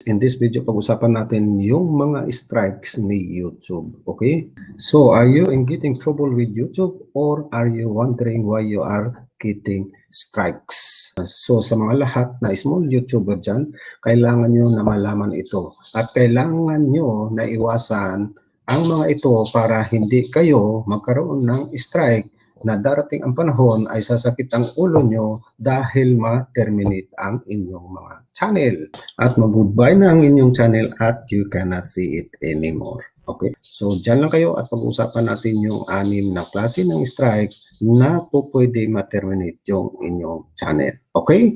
In this video, pag-usapan natin yung mga strikes ni YouTube. Okay? So, are you in getting trouble with YouTube or are you wondering why you are getting strikes? So, sa mga lahat na small YouTuber dyan, kailangan nyo na malaman ito. At kailangan nyo na iwasan ang mga ito para hindi kayo magkaroon ng strike na darating ang panahon ay sasakit ang ulo nyo dahil ma-terminate ang inyong mga channel. At mag-goodbye na ang inyong channel at you cannot see it anymore. Okay, so dyan lang kayo at pag-usapan natin yung 6 na klase ng strike na po pwede ma-terminate yung inyong channel. Okay?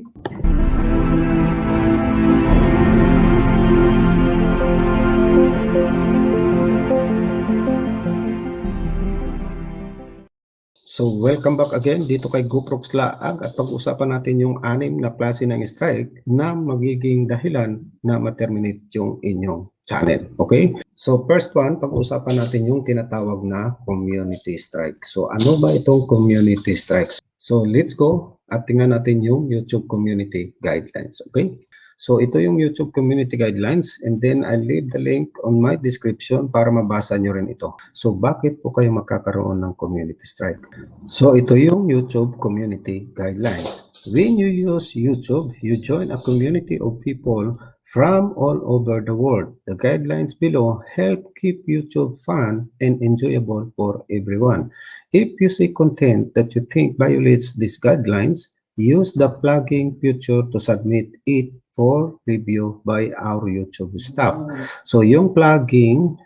So, welcome back again dito kay GoProx Laag at pag-usapan natin yung 6 na klase ng strike na magiging dahilan na ma-terminate yung inyong channel. Okay? So, first one, pag-usapan natin yung tinatawag na community strike. So, ano ba itong community strikes? So, let's go at tingnan natin yung YouTube community guidelines. Okay? So, ito yung YouTube community guidelines and then I'll leave the link on my description para mabasa nyo rin ito. So, bakit po kayo magkakaroon ng community strike? So, ito yung YouTube community guidelines. When you use YouTube, you join a community of people from all over the world. The guidelines below help keep YouTube fun and enjoyable for everyone. If you see content that you think violates these guidelines, use the flagging feature to submit it for review by our YouTube staff. So, yung flagging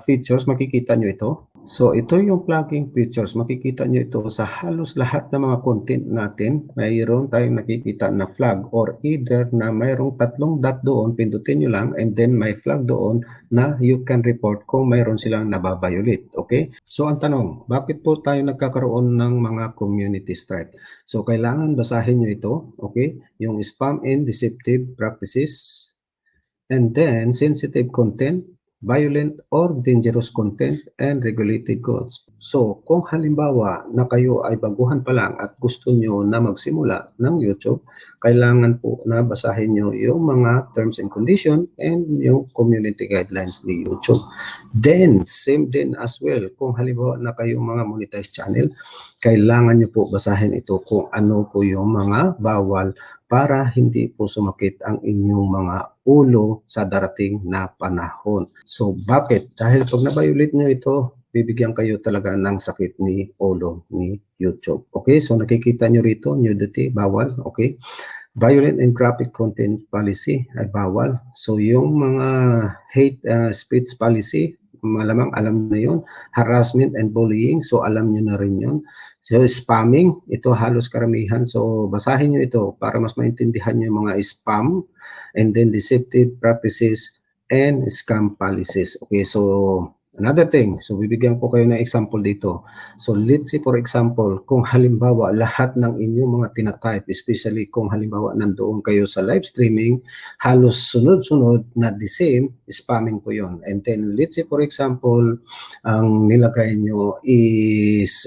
features, makikita nyo ito. So, ito yung flagging features. Makikita nyo ito sa halos lahat ng mga content natin. Mayroon tayong nakikita na flag or either na mayroong 3 dot doon, pindutin nyo lang and then may flag doon na you can report kung mayroon silang nababiolate. Okay? So, ang tanong, bakit po tayo nagkakaroon ng mga community strike? So, kailangan basahin nyo ito. Okay? Yung spam and deceptive practices and then sensitive content, violent or dangerous content, and regulated goods. So, kung halimbawa na kayo ay baguhan pa lang at gusto nyo na magsimula ng YouTube, kailangan po na basahin nyo yung mga terms and conditions and yung community guidelines ni YouTube. Then, same din as well, kung halimbawa na kayong mga monetized channel, kailangan nyo po basahin ito kung ano po yung mga bawal para hindi po sumakit ang inyong mga ulo sa darating na panahon. So, bakit? Dahil pag na-violate nyo ito, bibigyan kayo talaga ng sakit ni ulo ni YouTube. Okay? So, nakikita nyo rito, nudity, bawal. Okay? Violent and graphic content policy ay bawal. So, yung mga hate speech policy, malamang alam na yun. Harassment and bullying, so alam nyo na rin yun. So, spamming, ito halos karamihan. So, basahin nyo ito para mas maintindihan nyo yung mga spam and then deceptive practices and scam policies. Okay, so another thing, so bibigyan ko kayo ng example dito. So let's say for example, kung halimbawa lahat ng inyong mga tinatype, especially kung halimbawa nandoon kayo sa live streaming, halos sunod-sunod na the same, spamming po yon. And then let's say for example, ang nilagay nyo is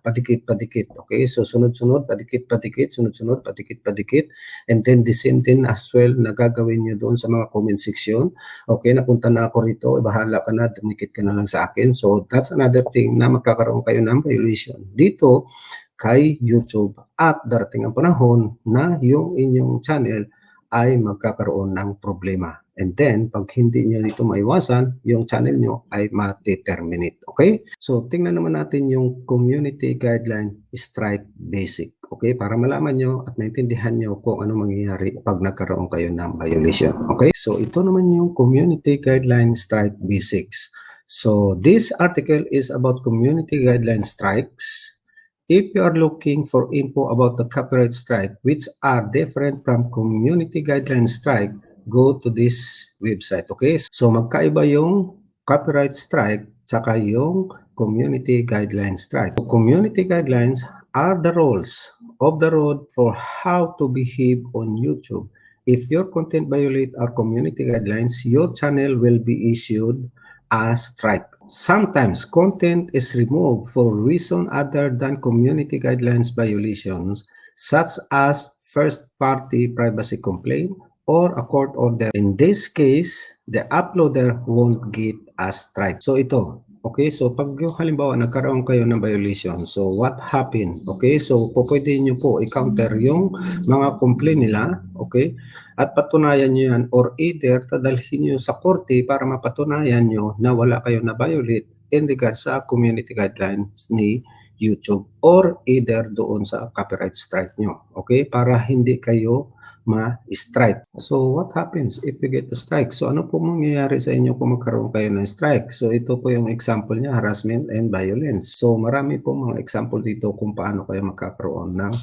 padikit-padikit. Okay, so sunod-sunod, padikit-padikit, sunod-sunod, padikit-padikit. And then the same din as well na gagawin nyo doon sa mga comment section. Okay, napunta na ako rito, bahala ka na, dumikit ka na lang sa akin. So, that's another thing na magkakaroon kayo ng violation dito kay YouTube at darating ang panahon na yung inyong channel ay magkakaroon ng problema. And then, pag hindi nyo ito maiwasan, yung channel nyo ay ma-terminate. Okay? So, tingnan naman natin yung community guideline strike basic. Okay? Para malaman nyo at maintindihan nyo kung ano mangyayari pag nagkaroon kayo ng violation. Okay? So, ito naman yung community guideline strike basics. So, this article is about community guideline strikes. If you are looking for info about the copyright strike, which are different from community guideline strike, go to this website. Okay? So, magkaiba yung copyright strike tsaka yung community guideline strike. So, community guidelines are the rules of the road for how to behave on YouTube. If your content violate our community guidelines, your channel will be issued a strike. Sometimes content is removed for reason other than community guidelines violations, such as first-party privacy complaint, or a court order. In this case, the uploader won't get a strike. So ito, okay, so pag yung halimbawa nagkaroon kayo ng violation, so what happened? Okay, so pwede nyo po i-counter yung mga complaint nila, okay, at patunayan nyo yan, or either tadalhin nyo sa korte para mapatunayan nyo na wala kayo na violate in regards sa community guidelines ni YouTube, or either doon sa copyright strike nyo, okay, para hindi kayo ma-strike. So, what happens if you get a strike? So, ano po mangyayari sa inyo kung magkaroon kayo ng strike? So, ito po yung example niya, harassment and violence. So, marami po mga example dito kung paano kayo magkakaroon ng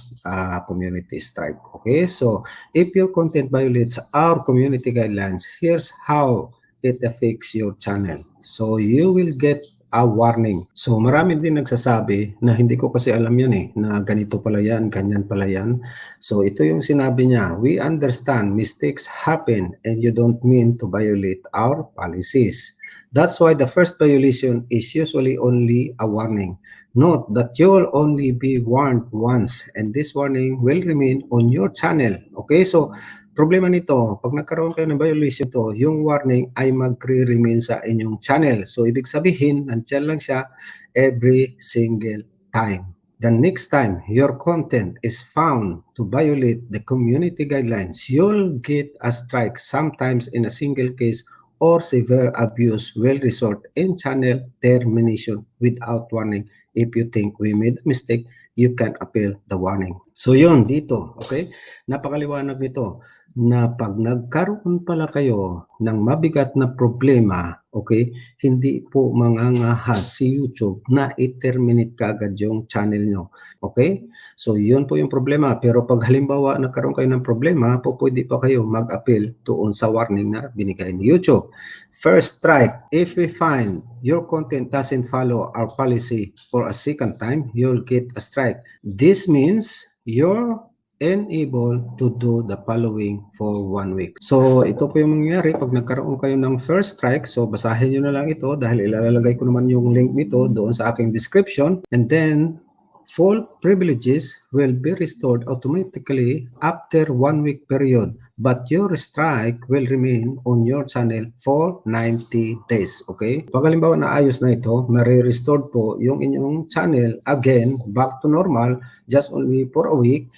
community strike. Okay? So, if your content violates our community guidelines, here's how it affects your channel. So, you will get a warning. So, marami din nagsasabi na hindi ko kasi alam yan na ganito pala yan, ganyan pala yan. So, ito yung sinabi niya, we understand mistakes happen and you don't mean to violate our policies. That's why the first violation is usually only a warning. Note that you'll only be warned once and this warning will remain on your channel. Okay, so problema nito, pag nagkaroon kayo ng violation to, yung warning ay magre-remain sa inyong channel. So, ibig sabihin, nandiyan lang siya every single time. The next time your content is found to violate the community guidelines, you'll get a strike, sometimes in a single case, or severe abuse will result in channel termination without warning. If you think we made a mistake, you can appeal the warning. So yun, dito, okay? Napakaliwanag nito na pag nagkaroon pala kayo ng mabigat na problema, okay, hindi po mangangahas si YouTube na i-terminate kaagad yung channel nyo. Okay? So, yun po yung problema. Pero pag halimbawa nagkaroon kayo ng problema, pwede pa kayo mag-appeal doon sa warning na binigay ni YouTube. First strike, if we find your content doesn't follow our policy for a second time, you'll get a strike. This means you're unable to do the following for 1 week. So, ito po yung mangyayari pag nagkaroon kayo ng first strike. So, basahin nyo na lang ito dahil ilalagay ko naman yung link nito doon sa aking description. And then, full privileges will be restored automatically after 1 week period. But your strike will remain on your channel for 90 days. Okay? Pag halimbawa naayos na ito, ma-restore po yung inyong channel again back to normal just only for a week.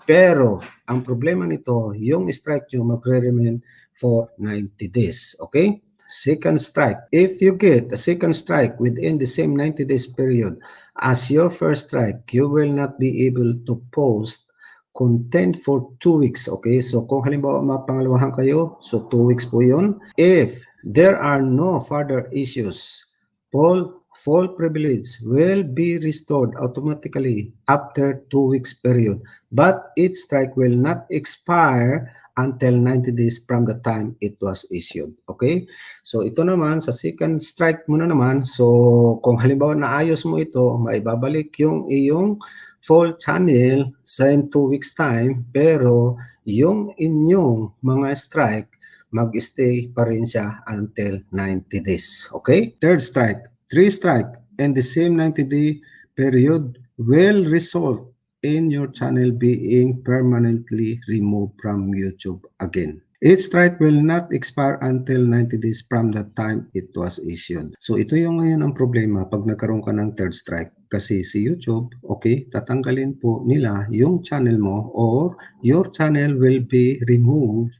Pero, ang problema nito, yung strike nyo magre-remain for 90 days. Okay? Second strike. If you get a second strike within the same 90 days period as your first strike, you will not be able to post content for 2 weeks. Okay? So, kung halimbawa mapangalawahan kayo, so 2 weeks po yun. If there are no further issues, full privilege will be restored automatically after 2 weeks period, but each strike will not expire until 90 days from the time it was issued. Okay? So, ito naman, sa second strike mo na naman, so kung halimbawa naayos mo ito, maibabalik yung iyong full channel sa 2 weeks time, pero yung inyong mga strike, mag-stay pa rin siya until 90 days. Okay? Third strike. 3 strike and the same 90-day period will result in your channel being permanently removed from YouTube again. Each strike will not expire until 90 days from the time it was issued. So ito yung ngayon ang problema pag nagkaroon ka ng third strike. Kasi si YouTube, okay, tatanggalin po nila yung channel mo or your channel will be removed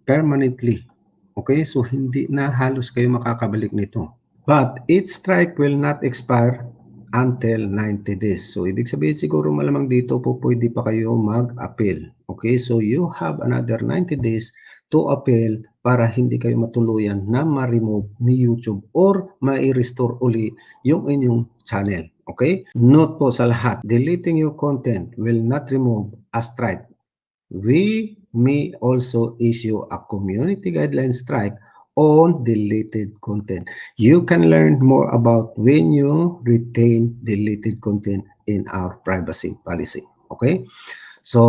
permanently. Okay, so hindi na halos kayo makakabalik nito. But each strike will not expire until 90 days. So, ibig sabihin siguro malamang dito po pwede pa kayo mag-appeal. Okay, so you have another 90 days to appeal para hindi kayo matuluyan na ma-remove ni YouTube or ma-restore uli yung inyong channel. Okay? Note po sa lahat, deleting your content will not remove a strike. We may also issue a community guideline strike on deleted content. You can learn more about when you retain deleted content in our privacy policy. Okay? So,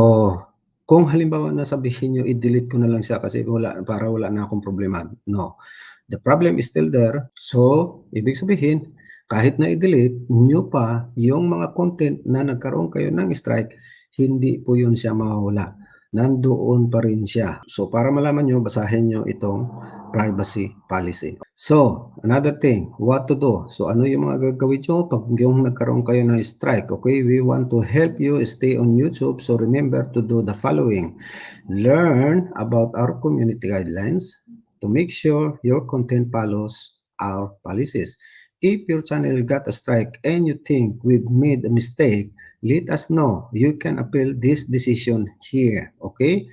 kung halimbawa na sabihin nyo, i-delete ko na lang siya kasi para wala na akong problema. No. The problem is still there. So, ibig sabihin, kahit na i-delete nyo pa yung mga content na nagkaroon kayo ng strike, hindi po yun siya mawawala. nandoon pa rin siya. So para malaman nyo, basahin nyo itong privacy policy. So, another thing, what to do? So ano yung mga gagawin nyo pag yung nagkaroon kayo ng strike? Okay, we want to help you stay on YouTube. So remember to do the following. Learn about our community guidelines to make sure your content follows our policies. If your channel got a strike and you think we've made a mistake, let us know. You can appeal this decision here. Okay?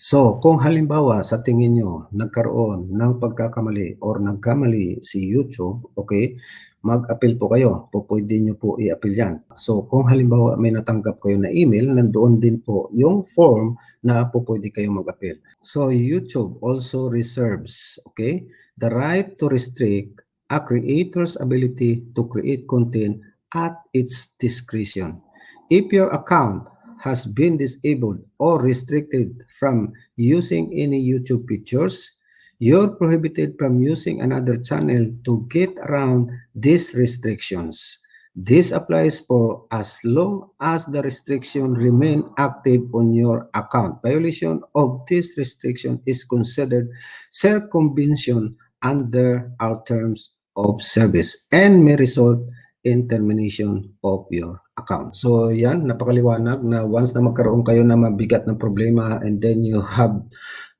So, kung halimbawa sa tingin nyo nagkaroon ng pagkakamali or nagkamali si YouTube, okay, mag-appeal po kayo. Pwede nyo po i-appeal yan. So, kung halimbawa may natanggap kayo na email, nandoon din po yung form na pwede kayo mag-appeal. So, YouTube also reserves, okay, the right to restrict a creator's ability to create content at its discretion. If your account has been disabled or restricted from using any YouTube features, you're prohibited from using another channel to get around these restrictions. This applies for as long as the restriction remain active on your account. Violation of this restriction is considered circumvention under our terms of service and may result in termination of your account. So yan, napakaliwanag na once na magkaroon kayo na mabigat na problema and then you have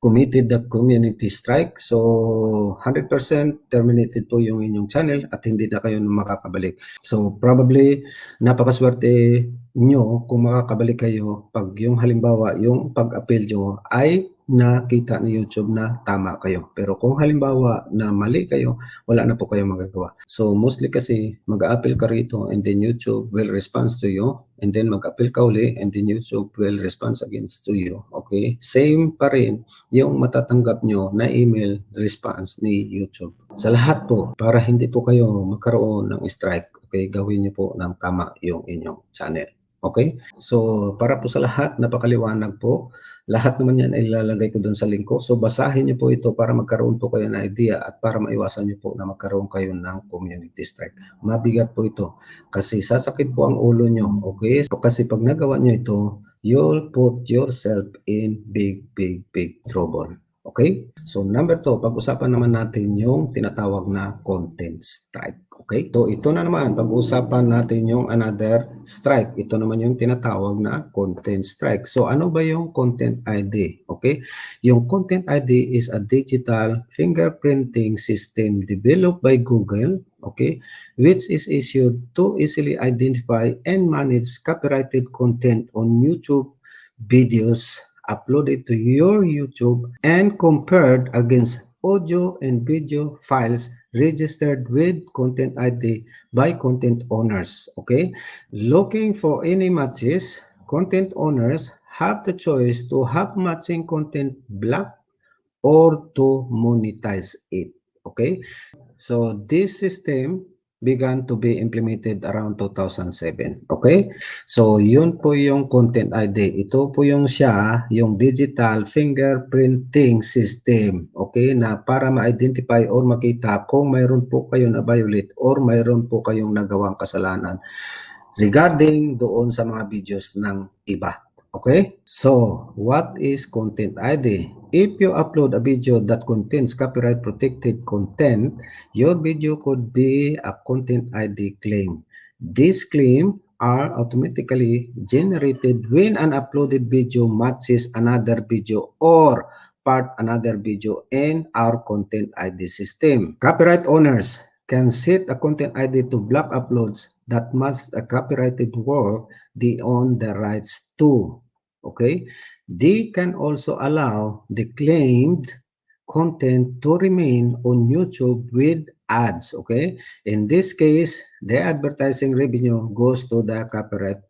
committed the community strike, so 100% terminated po yung inyong channel at hindi na kayo makakabalik. So probably napakaswerte nyo kung makakabalik kayo pag yung halimbawa yung pag-appeal nyo ay nakita ni YouTube na tama kayo. Pero kung halimbawa na mali kayo, wala na po kayong magagawa. So mostly kasi mag-a-appeal ka rito and then YouTube will respond to you and then mag-appeal ka uli and then YouTube will respond against to you. Okay? Same pa rin yung matatanggap nyo na email response ni YouTube. Sa lahat po, para hindi po kayo magkaroon ng strike, okay, gawin nyo po ng tama yung inyong channel. Okay? So, para po sa lahat, napakaliwanag po. Lahat naman yan ay ilalagay ko dun sa link ko. So, basahin nyo po ito para magkaroon po kayo ng idea at para maiwasan nyo po na magkaroon kayo ng community strike. Mabigat po ito kasi sasakit po ang ulo nyo. Okay? So, kasi pag nagawa nyo ito, you'll put yourself in big trouble. Okay? So, number 2, pag-usapan naman natin yung tinatawag na content strike. Okay? So, ito na naman, pag-usapan natin yung another strike. Ito naman yung tinatawag na content strike. So, ano ba yung content ID? Okay? Yung content ID is a digital fingerprinting system developed by Google, okay, which is issued to easily identify and manage copyrighted content on YouTube videos uploaded to your YouTube and compared against audio and video files registered with content ID by content owners. Okay? Looking for any matches, content owners have the choice to have matching content blocked or to monetize it. Okay? So this system began to be implemented around 2007. Okay? So yun po yung content ID. Ito po yung siya, yung digital fingerprinting system. Okay? Na para ma-identify or makita kung mayroon po kayo na violate or mayroon po kayong nagawang kasalanan regarding doon sa mga videos ng iba. Okay? So, what is content ID? If you upload a video that contains copyright protected content, your video could be a content ID claim. These claims are automatically generated when an uploaded video matches another video or part another video in our content ID system. Copyright owners can set a content ID to block uploads that match a copyrighted work they own the rights to. Okay? They can also allow the claimed content to remain on YouTube with ads. Okay? In this case, the advertising revenue goes to the copyright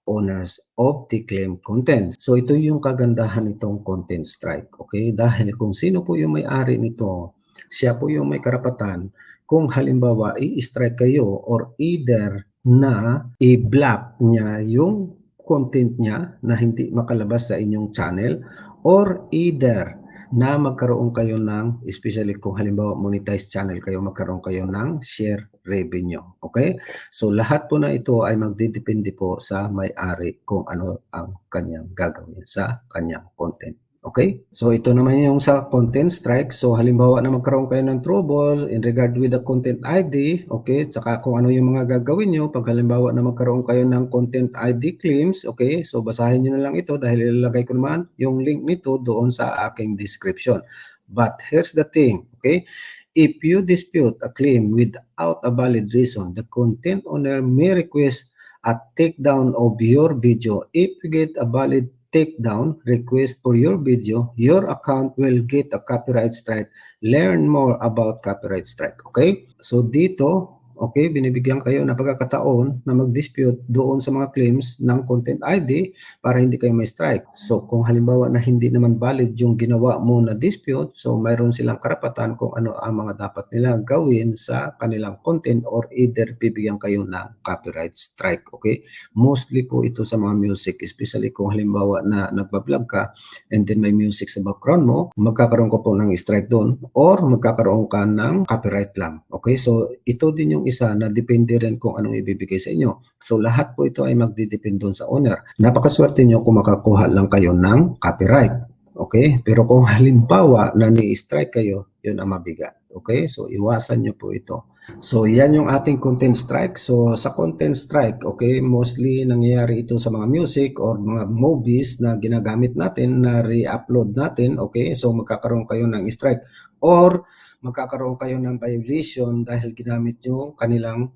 owners of the claimed content. So ito yung kagandahan nitong content strike. Okay? Dahil kung sino po yung may-ari nito, siya po yung may karapatan kung halimbawa i-strike kayo or either na i-block niya yung content niya na hindi makalabas sa inyong channel or either na magkaroon kayo ng, especially kung halimbawa monetized channel kayo, magkaroon kayo ng share revenue. Okay? So lahat po na ito ay magdidepende po sa may-ari kung ano ang kanyang gagawin sa kanyang content. Okay? So ito naman yung sa content strike. So halimbawa na magkaroon kayo ng trouble in regard with the content ID, okay? Tsaka kung ano yung mga gagawin nyo pag halimbawa na magkaroon kayo ng content ID claims, okay? So basahin nyo na lang ito dahil ilalagay ko naman yung link nito doon sa aking description. But here's the thing, okay? If you dispute a claim without a valid reason, the content owner may request a takedown of your video. If you get a valid takedown request for your video, your account will get a copyright strike. Learn more about copyright strike. Okay? So dito, okay, binibigyan kayo na pagkakataon na mag-dispute doon sa mga claims ng content ID para hindi kayo may strike. So kung halimbawa na hindi naman valid yung ginawa mo na dispute, so mayroon silang karapatan kung ano ang mga dapat nila gawin sa kanilang content or either bibigyan kayo ng copyright strike. Okay? Mostly po ito sa mga music, especially kung halimbawa na nagbablog ka and then may music sa background mo, magkakaroon ko po ng strike doon or magkakaroon ka ng copyright lang. Okay? So ito din yung isa na depende rin kung anong ibibigay sa inyo. So lahat po ito ay magdidepende doon sa owner. Napakaswerte nyo kung makakuha lang kayo ng copyright. Okay? Pero kung halimbawa na ni-strike kayo, yun ang mabigat. Okay? So iwasan nyo po ito. So yan yung ating content strike. So sa content strike, okay, mostly nangyayari ito sa mga music or mga movies na ginagamit natin, na re-upload natin, okay? So magkakaroon kayo ng strike or magkakaroon kayo ng violation dahil ginamit nyo kanilang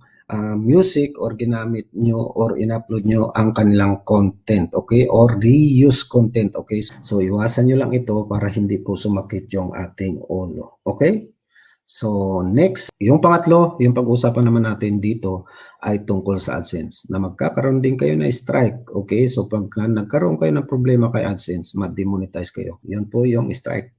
music or ginamit nyo or in-upload nyo ang kanilang content, okay? Or reuse content, okay? So iwasan nyo lang ito para hindi po sumakit yung ating ulo, okay? So next, yung pangatlo, yung pag-usapan naman natin dito ay tungkol sa AdSense na magkakaroon din kayo na strike, okay? So pag nagkaroon kayo ng problema kay AdSense, ma-demonetize kayo. Yun po yung strike.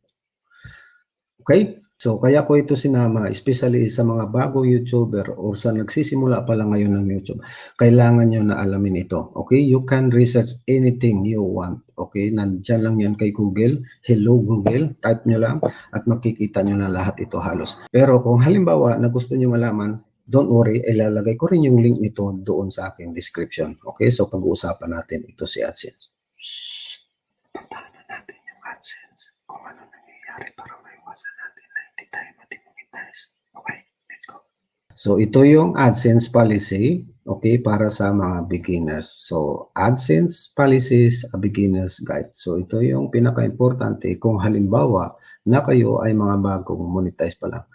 Okay? So kaya ko ito sinama, especially sa mga bagong YouTuber or sa nagsisimula pa lang ngayon ng YouTube. Kailangan nyo na alamin ito. Okay? You can research anything you want. Okay? Nandyan lang yan kay Google. Hello Google. Type nyo lang at makikita nyo na lahat ito halos. Pero kung halimbawa na gusto nyo malaman, don't worry, ilalagay ko rin yung link nito doon sa aking description. Okay? So pag-uusapan natin ito si AdSense. Puntahan na natin yung AdSense. Kung ano nangyayari para maiwasan natin na hindi tayo ma-demonetize. Okay, let's go. So ito yung AdSense policy, okay, para sa mga beginners. So AdSense policies, a beginner's guide. So ito yung pinaka-importante kung halimbawa na kayo ay mga bagong monetize pa lang.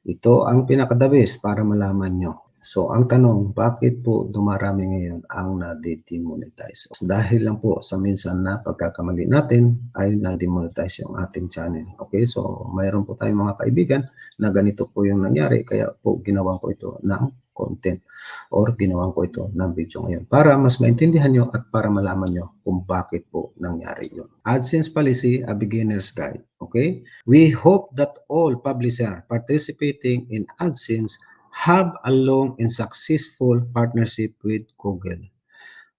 Ito ang pinaka-the best para malaman nyo. So ang tanong, bakit po dumarami ngayon ang na-demonetize? Dahil lang po sa minsan na pagkakamali natin ay na-demonetize yung ating channel. Okay, so mayroon po tayong mga kaibigan na ganito po yung nangyari, kaya po ginawa ko ito ng content or ginawa ko ito ng video ngayon para mas maintindihan nyo at para malaman nyo kung bakit po nangyari yun. AdSense Policy, a Beginner's Guide. Okay? We hope that all publishers participating in AdSense have a long and successful partnership with Google.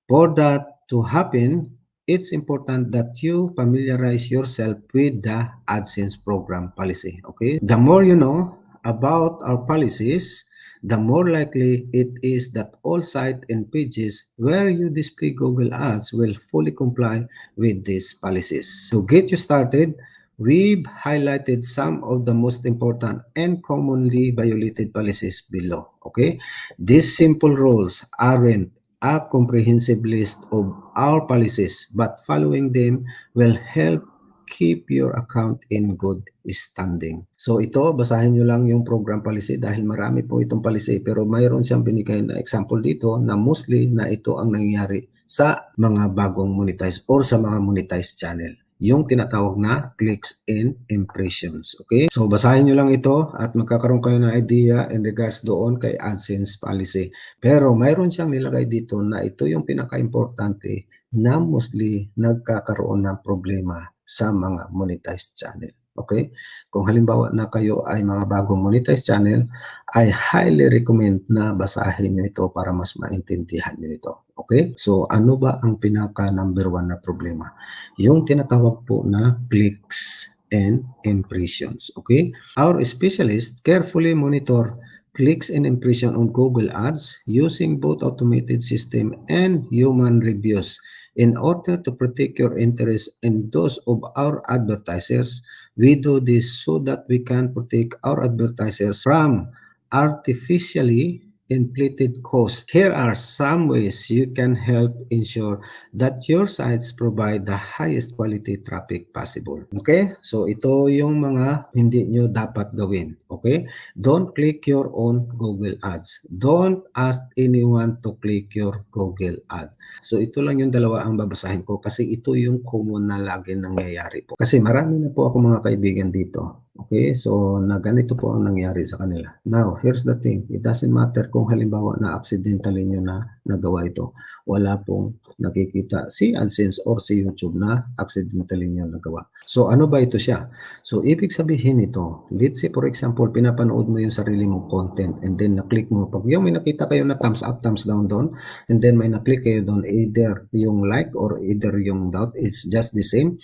For that to happen, it's important that you familiarize yourself with the AdSense program policy. Okay? The more you know about our policies, the more likely it is that all sites and pages where you display Google Ads will fully comply with these policies. To get you started, we've highlighted some of the most important and commonly violated policies below. Okay? These simple rules aren't a comprehensive list of our policies, but following them will help keep your account in good standing. So ito, basahin nyo lang yung program policy dahil marami po itong policy, pero mayroon siyang binigay na example dito na mostly na ito ang nangyayari sa mga bagong monetize or sa mga monetized channel, yung tinatawag na clicks and impressions. Okay? So basahin nyo lang ito at magkakaroon kayo ng idea in regards doon kay AdSense policy. Pero mayroon siyang nilagay dito na ito yung pinaka-importante na mostly nagkakaroon ng problema sa mga monetized channel. Okay? Kung halimbawa na kayo ay mga bagong monetized channel, I highly recommend na basahin nyo ito para mas maintindihan nyo ito. Okay? So, ano ba ang pinaka number one na problema? Yung tinatawag po na clicks and impressions. Okay? Our specialists carefully monitor clicks and impression on Google Ads using both automated system and human reviews. In order to protect your interests and those of our advertisers, we do this so that we can protect our advertisers from artificially inflated costs. Here are some ways you can help ensure that your sites provide the highest quality traffic possible. Okay? So ito yung mga hindi nyo dapat gawin. Okay? Don't click your own Google Ads. Don't ask anyone to click your Google Ad. So ito lang yung dalawa ang babasahin ko kasi ito yung common na lagi nangyayari po. Kasi marami na po ako mga kaibigan dito. Okay, so na ganito po ang nangyari sa kanila. Now, here's the thing. It doesn't matter kung halimbawa na accidentally nyo na nagawa ito. Wala pong nakikita si AdSense or si YouTube na accidentally nyo nagawa. So, ano ba ito siya? So, ibig sabihin ito, let's say for example, pinapanood mo yung sarili mong content and then na-click mo. Pag yung may nakita kayo na thumbs up, thumbs down doon, and then may na-click kayo doon, either yung like or either yung doubt, it's just the same.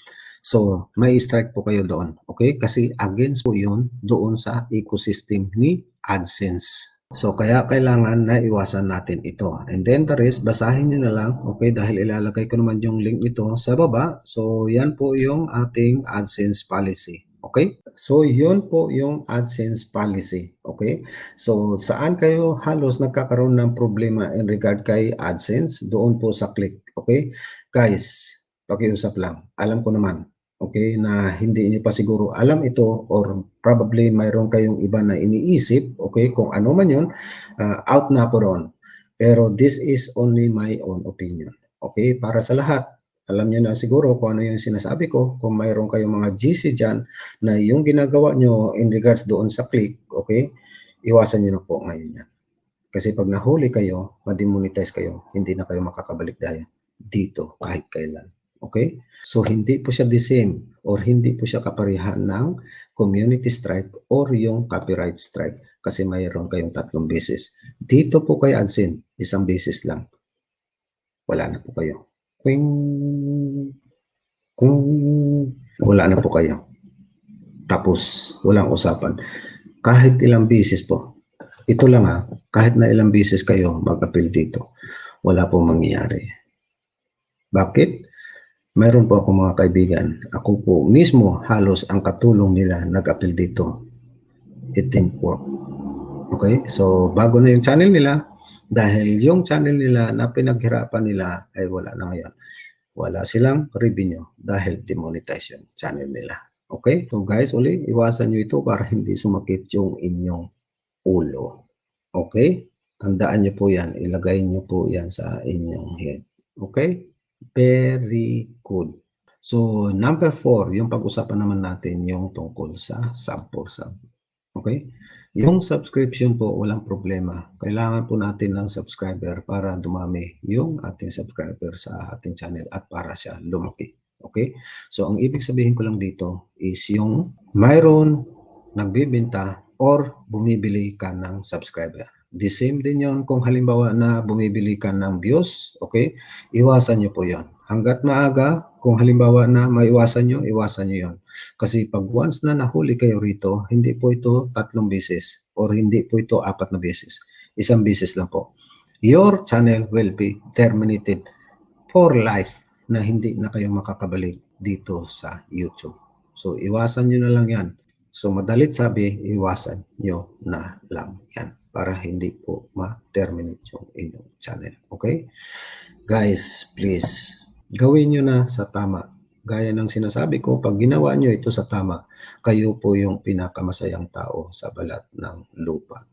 So, may strike po kayo doon. Okay? Kasi against po yun doon sa ecosystem ni AdSense. So, kaya kailangan na iwasan natin ito. And then the rest, basahin nyo na lang. Okay? Dahil ilalagay ko naman yung link nito sa baba. So, yan po yung ating AdSense policy. Okay? So, yun po yung AdSense policy. Okay? So, saan kayo halos nagkakaroon ng problema in regard kay AdSense? Doon po sa click. Okay? Guys, pakiusap lang. Alam ko naman. Okay, na hindi niyo pa siguro alam ito or probably mayroon kayong iba na iniisip, okay, kung ano man yun, out na ako ron. Pero this is only my own opinion. Okay, para sa lahat, alam niyo na siguro kung ano yung sinasabi ko, kung mayroon kayong mga GC dyan na yung ginagawa nyo in regards doon sa click, okay, iwasan niyo na po ngayon yan. Kasi pag nahuli kayo, ma-demonetize kayo, hindi na kayo makakabalik dito kahit kailan. Okay? So, hindi po siya the same or hindi po siya kaparihan ng community strike or yung copyright strike kasi mayroon kayong 3 beses. Dito po kay AdSense, 1 beses lang. Wala na po kayo. Wala na po kayo. Tapos, walang usapan. Kahit ilang beses po, ito lang kahit na ilang beses kayo mag-appeal dito, wala po mangyayari. Bakit? Mayroon po ako mga kaibigan. Ako po mismo halos ang katulong nila nag-appeal dito. It didn't work. Okay? So, bago na yung channel nila dahil yung channel nila na pinaghirapan nila ay wala na ngayon. Wala silang revenue dahil demonetize yung channel nila. Okay? So guys, uli, iwasan nyo ito para hindi sumakit yung inyong ulo. Okay? Tandaan nyo po yan. Ilagay nyo po yan sa inyong head. Okay? Very good. So, number 4, yung pag-usapan naman natin yung tungkol sa sub for sub. Okay? Yung subscription po, walang problema. Kailangan po natin ng subscriber para dumami yung ating subscriber sa ating channel at para siya lumaki. Okay? So, ang ibig sabihin ko lang dito is yung mayroon nagbibenta or bumibili ka ng subscriber. The same din yon kung halimbawa na bumibili ka ng views, okay? Iwasan nyo po yon. Hanggat maaga, kung halimbawa na maiwasan nyo, iwasan nyo yon. Kasi pag once na nahuli kayo rito, hindi po ito 3 beses or hindi po ito 4 na beses. 1 beses lang po. Your channel will be terminated for life na hindi na kayo makakabalik dito sa YouTube. So, iwasan nyo na lang yan. So, madalit sabi, iwasan nyo na lang yan para hindi po ma-terminate yung inyong channel. Okay? Guys, please, gawin nyo na sa tama. Gaya ng sinasabi ko, pag ginawa nyo ito sa tama, kayo po yung pinakamasayang tao sa balat ng lupa.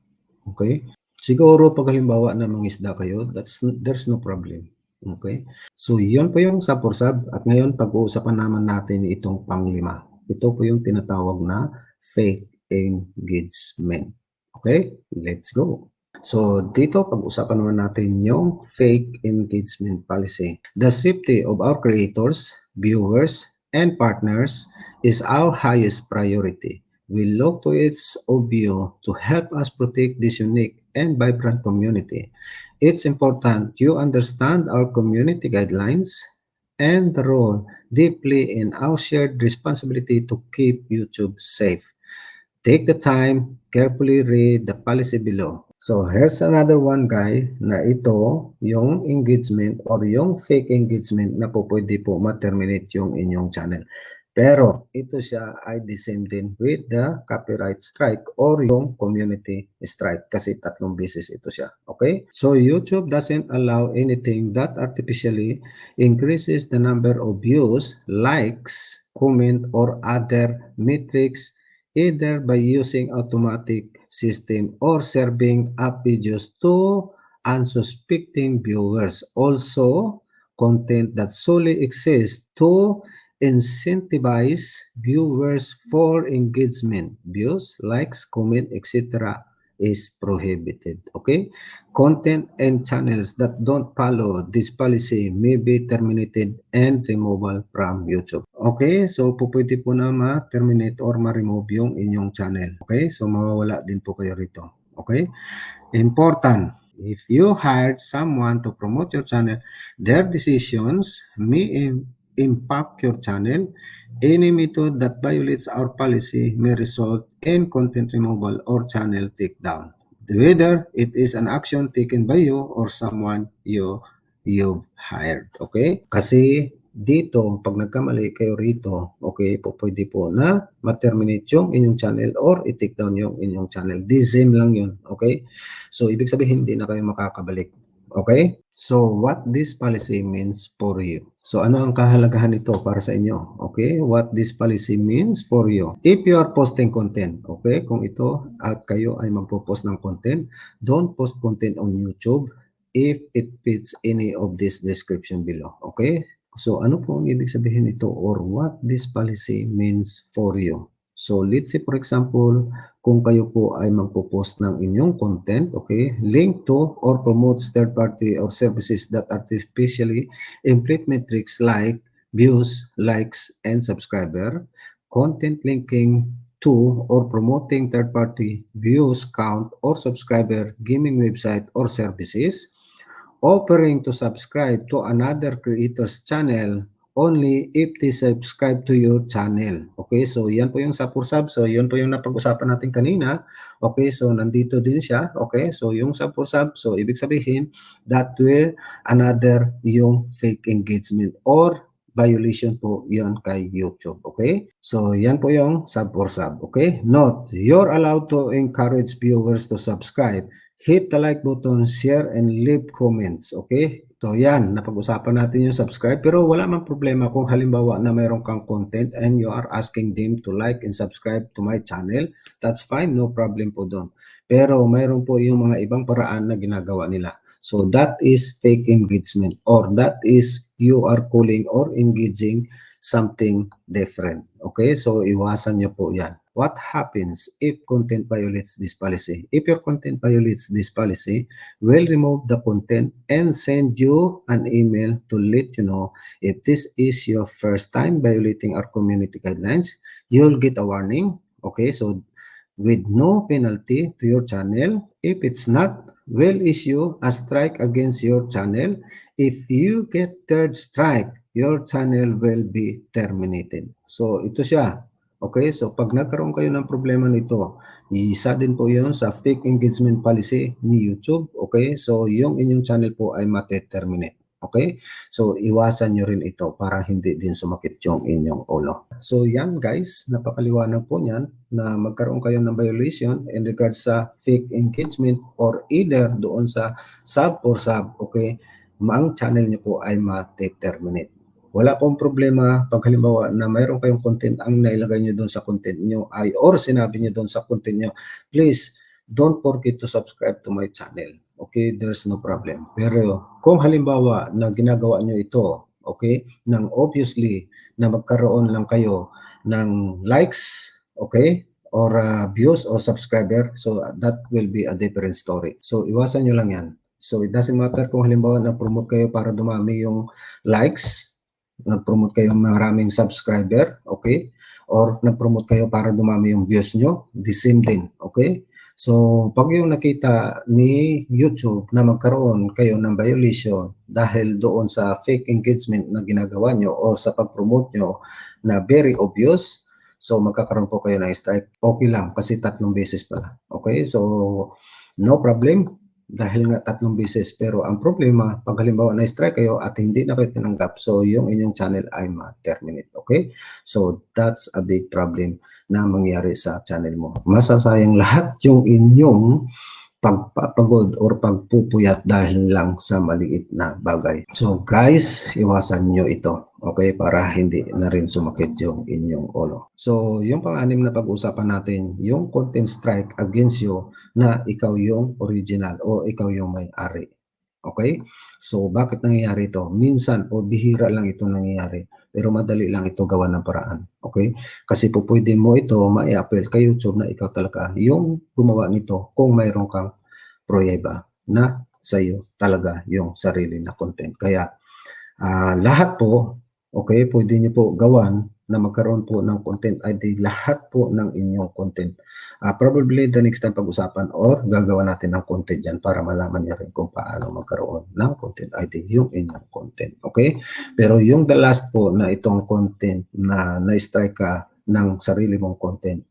Okay? Siguro pag halimbawa na mangisda kayo, there's no problem. Okay? So, yun po yung sub for sub. At ngayon, pag-uusapan naman natin itong pang-5. Ito po yung tinatawag na fake engagement. Okay? Let's go. So, dito pag-usapan naman natin yung fake engagement policy. The safety of our creators, viewers, and partners is our highest priority. We look to its OBO to help us protect this unique and vibrant community. It's important you understand our community guidelines and the role deeply in our shared responsibility to keep YouTube safe. Take the time carefully read the policy below. So here's another one guy na ito yung engagement or yung fake engagement na po pwede po ma-terminate yung inyong channel. Pero ito siya ay the same din with the copyright strike or yung community strike kasi 3 beses ito siya. Okay? So YouTube doesn't allow anything that artificially increases the number of views, likes, comment, or other metrics either by using automatic system or serving up videos to unsuspecting viewers. Also, content that solely exists to incentivize viewers for engagement, views, likes, comment, etc. is prohibited. Okay? Content and channels that don't follow this policy may be terminated and removal from YouTube. Okay? So, pwede po na ma-terminate or ma-remove yung inyong channel. Okay? So, mawawala din po kayo rito. Okay? Important. If you hired someone to promote your channel, their decisions may impact your channel. Any method that violates our policy may result in content removal or channel takedown, whether it is an action taken by you or someone you've hired. Okay? Kasi dito, pag nagkamali kayo rito, okay, pwede po na ma-terminate yung inyong channel or i-take down yung inyong channel. The same lang yun. Okay? So, ibig sabihin, hindi na kayo makakabalik. Okay? So, what this policy means for you. So, ano ang kahalagahan nito para sa inyo? Okay? What this policy means for you. If you are posting content, okay? Kung ito at kayo ay magpo-post ng content, don't post content on YouTube if it fits any of this description below. Okay? So, ano po ang ibig sabihin nito or what this policy means for you? So, let's say for example, kung kayo po ay magpo-post ng inyong content, okay, link to or promotes third-party or services that artificially inflate metrics like views, likes, and subscriber, content linking to or promoting third-party views, count, or subscriber, gaming website, or services, offering to subscribe to another creator's channel only if they subscribe to your channel. Okay, so yan po yung sub for sub. So yun po yung napag-usapan natin kanina. Okay, so nandito din siya. Okay, so yung sub for sub. So ibig sabihin that will another yung fake engagement or violation po yan kay YouTube. Okay, so yan po yung sub for sub. Okay, note, you're allowed to encourage viewers to subscribe. Hit the like button, share, and leave comments. Okay? So yan, napag-usapan natin yung subscribe. Pero wala mang problema kung halimbawa na mayroon kang content and you are asking them to like and subscribe to my channel. That's fine, no problem po doon. Pero mayroon po yung mga ibang paraan na ginagawa nila. So that is fake engagement or that is you are calling or engaging something different. Okay? So iwasan nyo po yan. What happens if content violates this policy? If your content violates this policy, we'll remove the content and send you an email to let you know if this is your first time violating our community guidelines. You'll get a warning. Okay, so with no penalty to your channel. If it's not, we'll issue a strike against your channel. If you get third strike, your channel will be terminated. So ito siya. Okay, so pag nagkaroon kayo ng problema nito, isa din po yun sa fake engagement policy ni YouTube. Okay, so yung inyong channel po ay mate-terminate. Okay, so iwasan nyo rin ito para hindi din sumakit yung inyong ulo. So yan guys, napakaliwanag po niyan na magkaroon kayo ng violation in regards sa fake engagement or either doon sa sub or sub, okay, ang channel nyo po ay mate-terminate. Wala pong problema pag halimbawa na mayroon kayong content, ang nailagay nyo doon sa content nyo ay or sinabi nyo doon sa content nyo, please don't forget to subscribe to my channel. Okay, there's no problem. Pero kung halimbawa na ginagawa nyo ito, okay, nang obviously na magkaroon lang kayo ng likes, okay, or views or subscriber, so that will be a different story. So iwasan nyo lang yan. So it doesn't matter kung halimbawa na-promote kayo para dumami yung likes, nag-promote kayo ng maraming subscriber, okay? Or nag-promote kayo para dumami yung views nyo, the same din, okay? So, pag yung nakita ni YouTube na magkaroon kayo ng violation dahil doon sa fake engagement na ginagawa nyo o sa pag-promote nyo na very obvious, So magkakaroon po kayo ng strike. Okay lang kasi 3 beses pala. Okay? So no problem dahil nga 3 beses. Pero ang problema, pag halimbawa na-strike kayo at hindi na kayo tinanggap, so yung inyong channel ay ma-terminate. Okay? So that's a big problem na mangyari sa channel mo. Masasayang lahat yung inyong pagpapagod or pagpupuyat dahil lang sa maliit na bagay. So guys, iwasan nyo ito, okay? Para hindi na rin sumakit yung inyong ulo. So yung pang-anim na pag-usapan natin, yung content strike against you na ikaw yung original o ikaw yung may-ari. Okay? So bakit nangyayari ito? Minsan o bihira lang ito nangyayari, pero madali lang ito gawa ng paraan. Okay? Kasi po pwede mo ito ma-i-appel kay YouTube na ikaw talaga yung gumawa nito kung mayroon kang pruweba na sa iyo talaga yung sarili na content. Kaya lahat po, okay, pwede niyo po gawan na magkaroon po ng content ID lahat po ng inyong content. Probably the next time pag-usapan or gagawa natin ng content dyan para malaman niyo rin kung paano magkaroon ng content ID yung inyong content. Okay? Pero yung the last po na itong content na na-strike ka ng sarili mong content,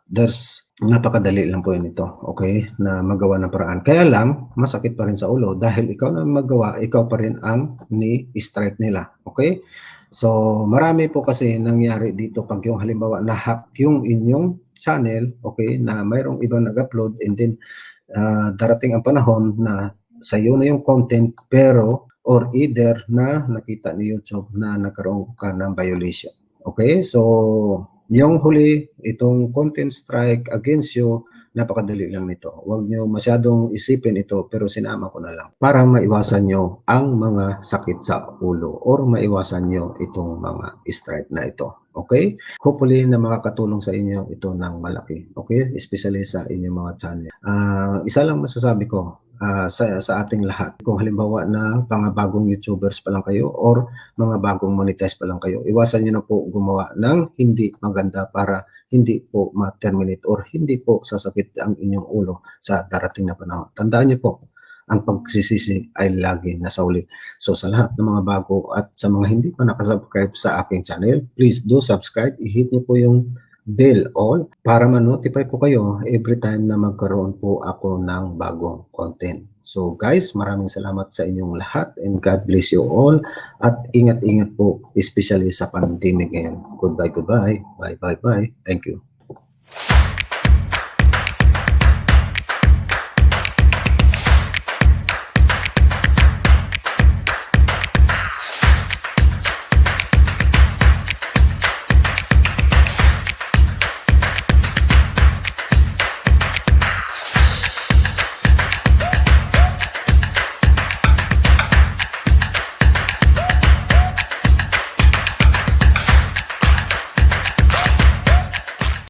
there's napakadali lang po yun ito, okay, na magawa ng paraan. Kaya lang, masakit pa rin sa ulo dahil ikaw na magawa, ikaw pa rin ang ni-strike nila, okay? So, marami po kasi nangyari dito pag yung halimbawa na-hack yung inyong channel, okay, na mayroong ibang nag-upload and then darating ang panahon na sa iyo na yung content pero or either na nakita ni YouTube na nagkaroon ka ng violation. Okay? So, yung huli, itong content strike against you, napakadali lang nito. Huwag nyo masyadong isipin ito pero sinama ko na lang para maiwasan nyo ang mga sakit sa ulo or maiwasan nyo itong mga strike na ito. Okay? Hopefully na makakatulong sa inyo ito ng malaki. Okay? Especially sa inyong mga channel. Isa lang masasabi ko sa ating lahat. Kung halimbawa na pangabagong YouTubers pa lang kayo or mga bagong monetize pa lang kayo, iwasan nyo na po gumawa ng hindi maganda para hindi po ma-terminate or hindi po sasakit ang inyong ulo sa darating na panahon. Tandaan nyo po, ang pagsisisi ay lagi nasa uli. So sa lahat ng mga bago at sa mga hindi pa nakasubscribe sa aking channel, please do subscribe. I-hit nyo po yung bell all para ma-notify po kayo every time na magkaroon po ako ng bagong content. So guys, maraming salamat sa inyong lahat and God bless you all at ingat-ingat po especially sa pandemic ngayon. Goodbye, goodbye. Bye, bye, bye. Thank you.